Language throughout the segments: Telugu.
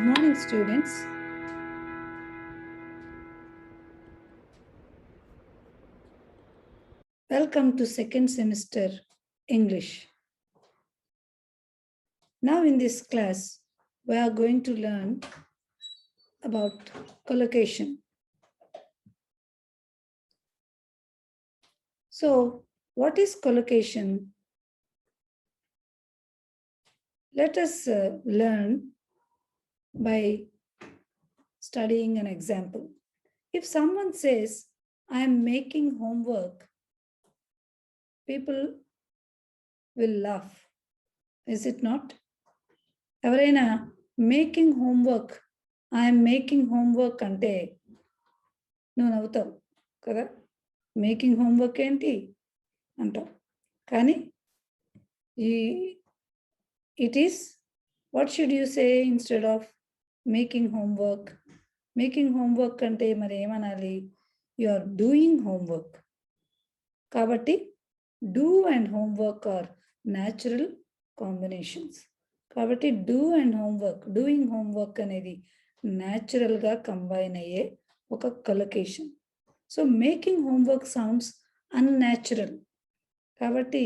morning, students. Welcome to second semester English. Now in this class, we are going to learn about collocation. So, what is collocation? Let us learn by studying an example. If someone says, I am making homework, people will laugh. Is it not? ఎవరైనా making homework I'm making homework అంటే నువ్వు నవ్వుతావు కదా, మేకింగ్ హోంవర్క్ ఏంటి అంటావు. కానీ it is what should you say instead of making homework? Making homework అంటే మరి ఏమనాలి? You are doing homework. కాబట్టి do and homework are natural combinations. కాబట్టి do and homework, doing homework అనేది న్యాచురల్గా కంబైన్ అయ్యే ఒక collocation. So making homework sounds unnatural. కాబట్టి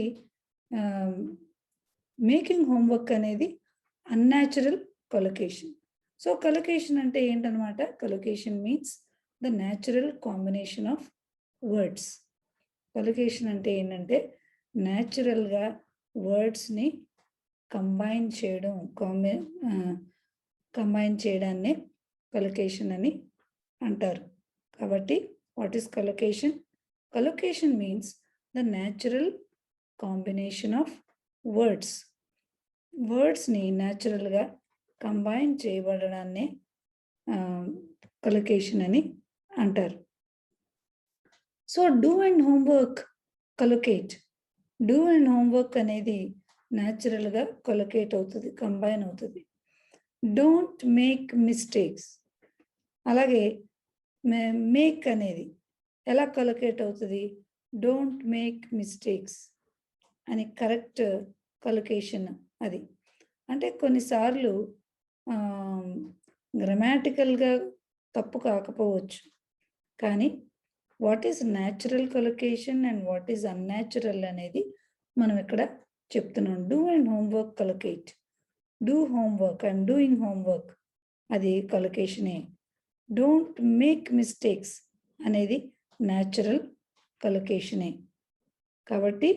మేకింగ్ హోంవర్క్ అనేది అన్యాచురల్ కొలొకేషన్. సో కొలొకేషన్ అంటే ఏంటనమాట? Collocation means the natural combination of words. Collocation అంటే ఏంటంటే న్యాచురల్గా వర్డ్స్ని కంబైన్ చేయడాన్ని కొలొకేషన్ అని అంటారు. కాబట్టి what is collocation? Collocation means the natural combination of words. వర్డ్స్ని న్యాచురల్గా కంబైన్ చేయబడడాన్ని కొలొకేషన్ అని అంటారు. So do and homework collocate. Do and homework అనేది న్యాచురల్గా కొలొకేట్ అవుతుంది, కంబైన్ అవుతుంది. Don't make mistakes. అలాగే మేక్ అనేది ఎలా కొలొకేట్ అవుతుంది? డోంట్ మేక్ మిస్టేక్స్ అని కరెక్ట్ కొలొకేషన్ అది. అంటే కొన్నిసార్లు గ్రామాటికల్గా తప్పు కాకపోవచ్చు, కానీ what is natural collocation and what is unnatural అనేది మనం ఇక్కడ చెప్తున్నాం. Do and homework collocate. Do homework and doing homework అది కొలొకేషనే. డోంట్ మేక్ మిస్టేక్స్ అనేది న్యాచురల్ కొలొకేషనే. కాబట్టి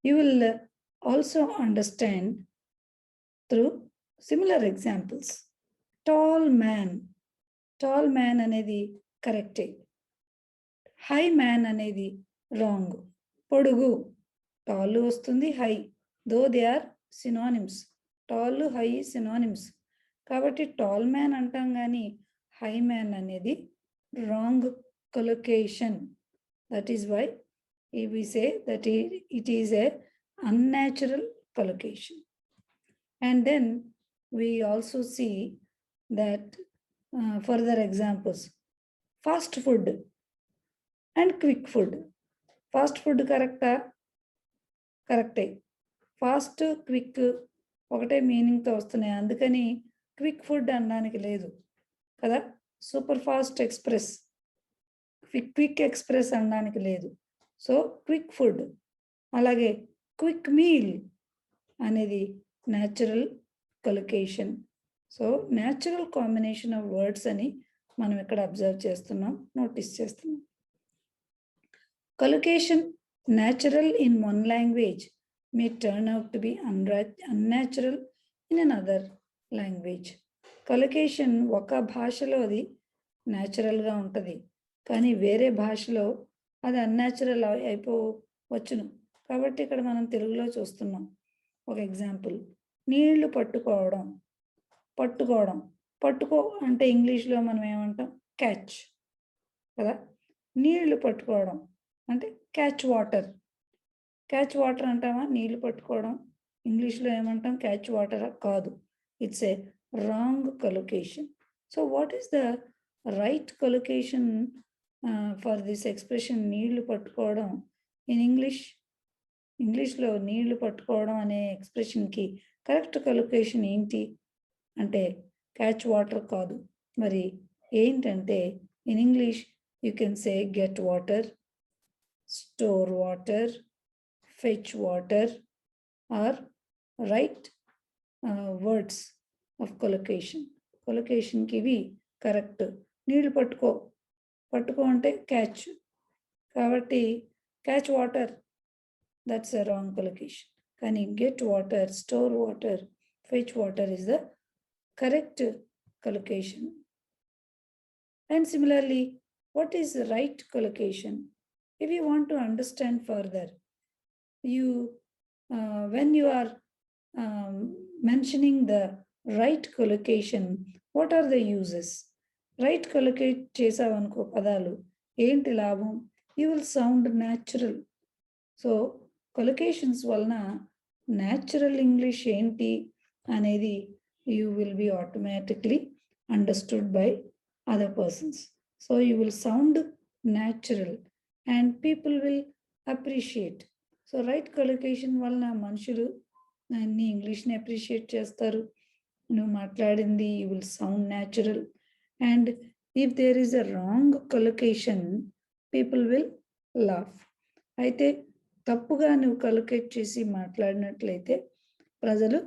you will also understand through similar examples. Tall man. Tall man అనేది కరెక్టే. హై మ్యాన్ అనేది రాంగ్. పొడుగు, టాల్ వస్తుంది, high, though they are synonyms. Tall high synonyms. కాబట్టి టాల్ మ్యాన్ అంటాం కానీ హై మ్యాన్ అనేది wrong collocation. That is why we say that it is a unnatural collocation. And then we also see that further examples. Fast food and quick food. Fast food కరెక్టా? కరెక్టే. ఫాస్ట్, క్విక్ ఒకటే మీనింగ్తో వస్తున్నాయి, అందుకని క్విక్ ఫుడ్ అనడానికి లేదు కదా. Super fast express, quick express అనడానికి లేదు. So quick food. అలాగే క్విక్ మీల్ అనేది natural collocation. So natural combination of words అని మనం ఇక్కడ అబ్జర్వ్ చేస్తున్నాం, నోటీస్ చేస్తున్నాం. Collocation natural in one language may turn out to be unnatural in another language. Collocation ఒక భాషలో అది న్యాచురల్గా ఉంటుంది, కానీ వేరే భాషలో అది అన్యాచురల్ అయిపోవచ్చును. కాబట్టి ఇక్కడ మనం తెలుగులో చూస్తున్నాం. ఒక ఎగ్జాంపుల్, నీళ్లు పట్టుకోవడం. పట్టుకో అంటే ఇంగ్లీష్లో మనం ఏమంటాం? క్యాచ్ కదా. నీళ్లు పట్టుకోవడం అంటే క్యాచ్ వాటర్. క్యాచ్ వాటర్ అంటామా? నీళ్లు పట్టుకోవడం ఇంగ్లీష్లో ఏమంటాం? క్యాచ్ వాటర్ కాదు. It's a wrong collocation. So what is the right collocation for this expression నీళ్లు పట్టుకోవడం ఇన్ ఇంగ్లీష్? ఇంగ్లీష్లో నీళ్లు పట్టుకోవడం అనే ఎక్స్ప్రెషన్కి కరెక్ట్ కొలొకేషన్ ఏంటి? అంటే క్యాచ్ వాటర్ కాదు. మరి ఏంటంటే in English you can say get water, store water, fetch water are right words of collocation. కొలొకేషన్కి ఇవి కరెక్ట్. నీళ్ళు పట్టుకో అంటే క్యాచ్, కాబట్టి catch water that's a wrong collocation. కానీ get water, store water, fetch water is the correct collocation. And similarly, what is the right collocation? If you want to understand further, you when you are mentioning the right collocation, what are the uses? Right collocate చేసావనుకో పదాలు, ఏంటి లాభం? You will sound natural. So collocations వలన న్యాచురల్ ఇంగ్లీష్ ఏంటి అనేది you will be automatically understood by other persons. So you will sound natural and people will appreciate. So right collocation వలన మనుషులు నీ ఇంగ్లీష్ని అప్రిషియేట్ చేస్తారు. నువ్వు మాట్లాడింది you will sound natural. And if there is a wrong collocation people will laugh. అయితే తప్పుగా నువ్వు కలొకేట్ చేసి మాట్లాడినట్లయితే ప్రజలు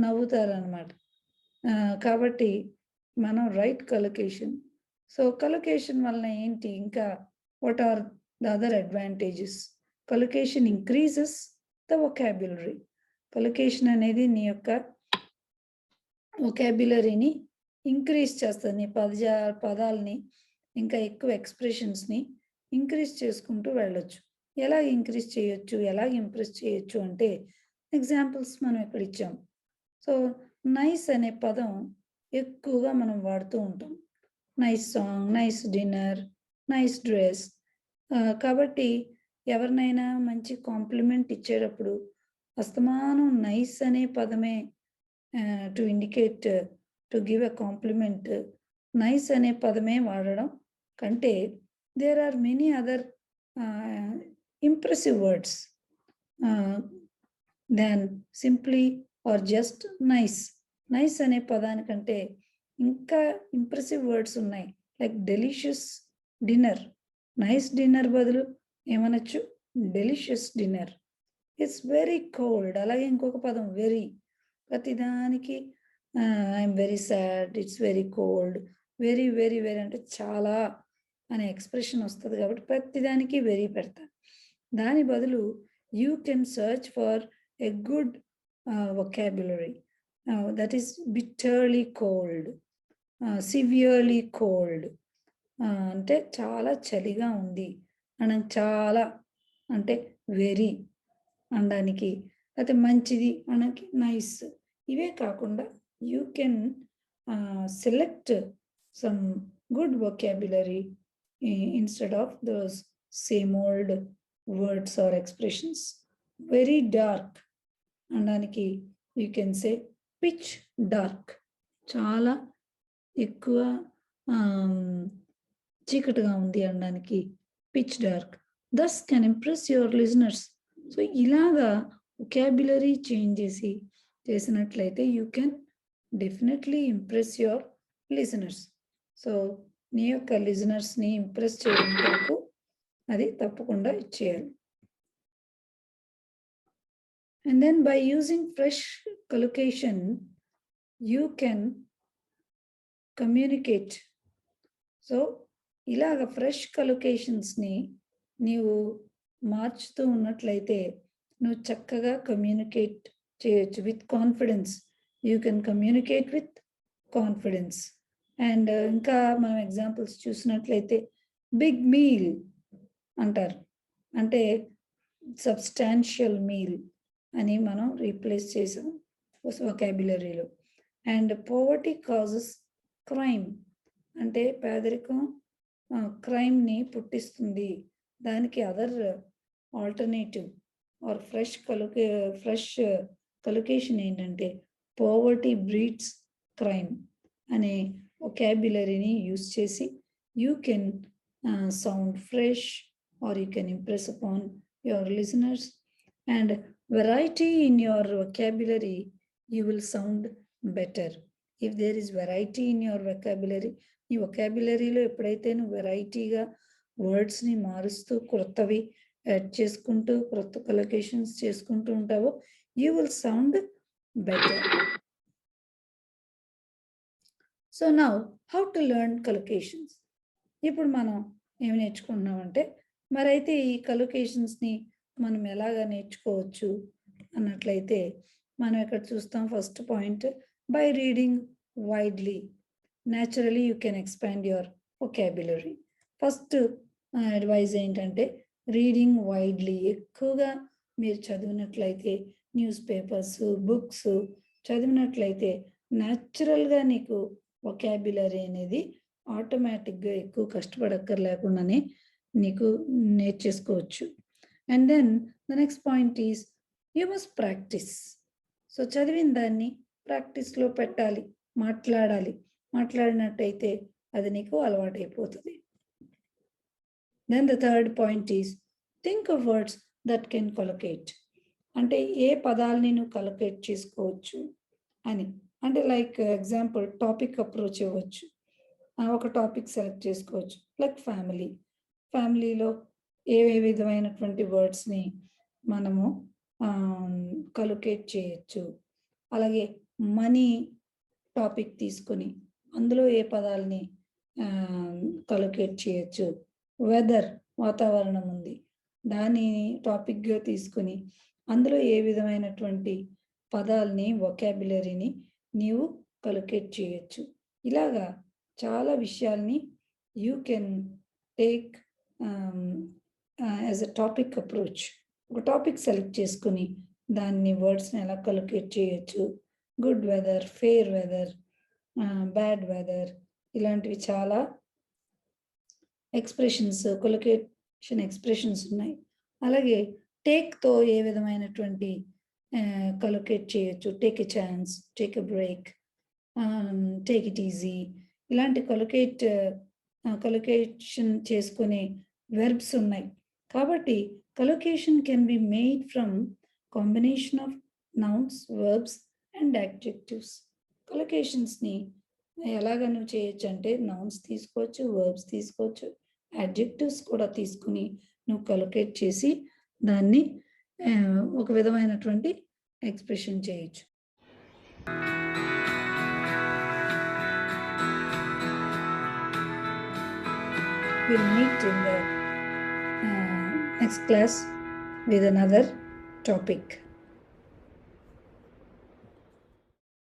నవ్వుతారనమాట. కాబట్టి మనం రైట్ కలొకేషన్. సో కలొకేషన్ వలన ఏంటి, ఇంకా what are the other advantages? Collocation increases the vocabulary. Collocation అనేది నీ యొక్క వొకాబ్యులరీని ఇంక్రీజ్ చేస్తుంది. నీ పదాలని ఇంకా ఎక్కువ ఎక్స్ప్రెషన్స్ని ఇంక్రీజ్ చేసుకుంటూ వెళ్ళొచ్చు. ఎలా ఇంక్రీజ్ చేయొచ్చు, ఎలా ఇంప్రెస్ చేయొచ్చు అంటే ఎగ్జాంపుల్స్ మనం ఇక్కడ ఇచ్చాం. సో నైస్ అనే పదం ఎక్కువగా మనం వాడుతూ ఉంటాం. Nice song, nice dinner, nice dress. కాబట్టి ఎవరినైనా మంచి కాంప్లిమెంట్ ఇచ్చేటప్పుడు అస్తమానం నైస్ అనే పదమే to indicate to give a compliment, nice అనే పదమే వాడడం కంటే there are many other impressive words than simply or just nice. Nice అనే పదానికంటే ఇంకా ఇంప్రెసివ్ వర్డ్స్ ఉన్నాయి. Like delicious dinner. Nice dinner బదులు ఏమనొచ్చు? Delicious dinner. It's very cold. అలాగే ఇంకొక పదం వెరీ. ప్రతిదానికి I'm very sad, it's very cold. Very very very అంటే చాలా అనే ఎక్స్ప్రెషన్ వస్తుంది కాబట్టి ప్రతిదానికి వెరీ పెడతారు. దాని బదులు you can search for a good vocabulary that is bitterly cold, severely cold. అంటే చాలా చలిగా ఉంది అనడానికి, చాలా అంటే వెరీ అనడానికి, అయితే మంచిది అనడానికి నైస్. ఇవే కాకుండా you can select some good vocabulary instead of those same old words or expressions. Very dark అనడానికి you can say pitch dark. చాలా ఎక్కువ చీకటిగా ఉంది అనడానికి pitch dark. Thus can impress your listeners. So ఇలాగా వొకాబ్యులరీ చేంజ్ చేసినట్లయితే you can definitely impress your listeners. So నీ యొక్క లిజనర్స్ని ఇంప్రెస్ చేయడం కొరకు అది తప్పకుండా ఇచ్చేయాలి. And then by using fresh collocation, you can communicate. So ఇలాగ ఫ్రెష్ కలొకేషన్స్ని నీవు మార్చుతూ ఉన్నట్లయితే నువ్వు చక్కగా కమ్యూనికేట్ చేయొచ్చు with confidence. You can communicate with confidence. And ఇంకా మనం ఎగ్జాంపుల్స్ చూసినట్లయితే బిగ్ మీల్ అంటారు, అంటే సబ్స్టాన్షియల్ మీల్ అని మనం రీప్లేస్ చేసాం వొకాబ్యులరీలో. అండ్ పోవర్టీ కాజెస్ క్రైమ్, అంటే పేదరికం క్రైమ్ని పుట్టిస్తుంది. దానికి అదర్ ఆల్టర్నేటివ్ ఆర్ ఫ్రెష్ కలొకేషన్ ఏంటంటే పోవర్టీ బ్రీడ్స్ క్రైమ్ అనే వొకాబ్యులరీని యూస్ చేసి you can sound fresh or you can impress upon your listeners. And variety in your vocabulary, you will sound better. If there is variety in your vocabulary, నీ వొకాబులరీలో ఎప్పుడైతే నువ్వు వెరైటీగా వర్డ్స్ని మారుస్తూ కొత్తవి యాడ్ చేసుకుంటూ కొత్త కొలొకేషన్స్ చేసుకుంటూ ఉంటావో you will sound better. So now how to learn collocations. ఇప్పుడు మనం ఏమి నేర్చుకుంటున్నామంటే మరైతే ఈ కొలొకేషన్స్ని మనం ఎలాగా నేర్చుకోవచ్చు అన్నట్లయితే మనం ఇక్కడ చూస్తాం. First point, by reading widely naturally you can expand your vocabulary. First advice ఏంటంటే రీడింగ్ వైడ్లీ, ఎక్కువగా మీరు చదివినట్లయితే న్యూస్ పేపర్స్ బుక్స్ చదివినట్లయితే న్యాచురల్గా నీకు వొకాబులరీ అనేది ఆటోమేటిక్గా ఎక్కువ కష్టపడక్కర్లేకుండానే నీకు నేర్చేసుకోవచ్చు. And then the next point is you must practice. So చదివిన దాన్ని ప్రాక్టీస్లో పెట్టాలి, మాట్లాడినట్టయితే అది నీకు అలవాటైపోతుంది. Then the third point is think of words that can collocate. అంటే ఏ పదాలని నువ్వు కొలొకేట్ చేసుకోవచ్చు అని. అంటే లైక్ ఎగ్జాంపుల్ టాపిక్ అప్రోచ్ ఇవ్వచ్చు. ఒక టాపిక్ సెలెక్ట్ చేసుకోవచ్చు. లైక్ ఫ్యామిలీలో ఏ విధమైనటువంటి వర్డ్స్ని మనము కొలొకేట్ చేయొచ్చు. అలాగే మనీ టాపిక్ తీసుకొని అందులో ఏ పదాలని కొలొకేట్ చేయొచ్చు. వెదర్, వాతావరణం ఉంది, దాని టాపిక్గా తీసుకొని అందులో ఏ విధమైనటువంటి పదాలని వొకాబులరీని నీవు కొలొకేట్ చేయొచ్చు. ఇలాగా చాలా విషయాల్ని you can take as a topic approach. ఒక టాపిక్ సెలెక్ట్ చేసుకుని దాన్ని వర్డ్స్ని ఎలా కొలొకేట్ చేయొచ్చు. Good weather, fair weather, bad weather, ఇలాంటివి చాలా ఎక్స్ప్రెషన్స్, కొలొకేషన్ ఎక్స్ప్రెషన్స్ ఉన్నాయి. అలాగే టేక్తో ఏ విధమైనటువంటి కొలొకేట్ చేయొచ్చు. Take a chance, take a break, take it easy, ఇలాంటి కొలొకేషన్ చేసుకునే వెర్బ్స్ ఉన్నాయి. కాబట్టి collocation can be made from combination of nouns, verbs and adjectives. కొలొకేషన్స్ని ఎలాగ నువ్వు చేయొచ్చు అంటే నౌన్స్ తీసుకోవచ్చు, వర్బ్స్ తీసుకోవచ్చు, యాడ్జెక్టివ్స్ కూడా తీసుకుని నువ్వు కొలొకేట్ చేసి దాన్ని ఒక విధమైనటువంటి ఎక్స్ప్రెషన్ చేయొచ్చు. We'll meet in the next class with another topic.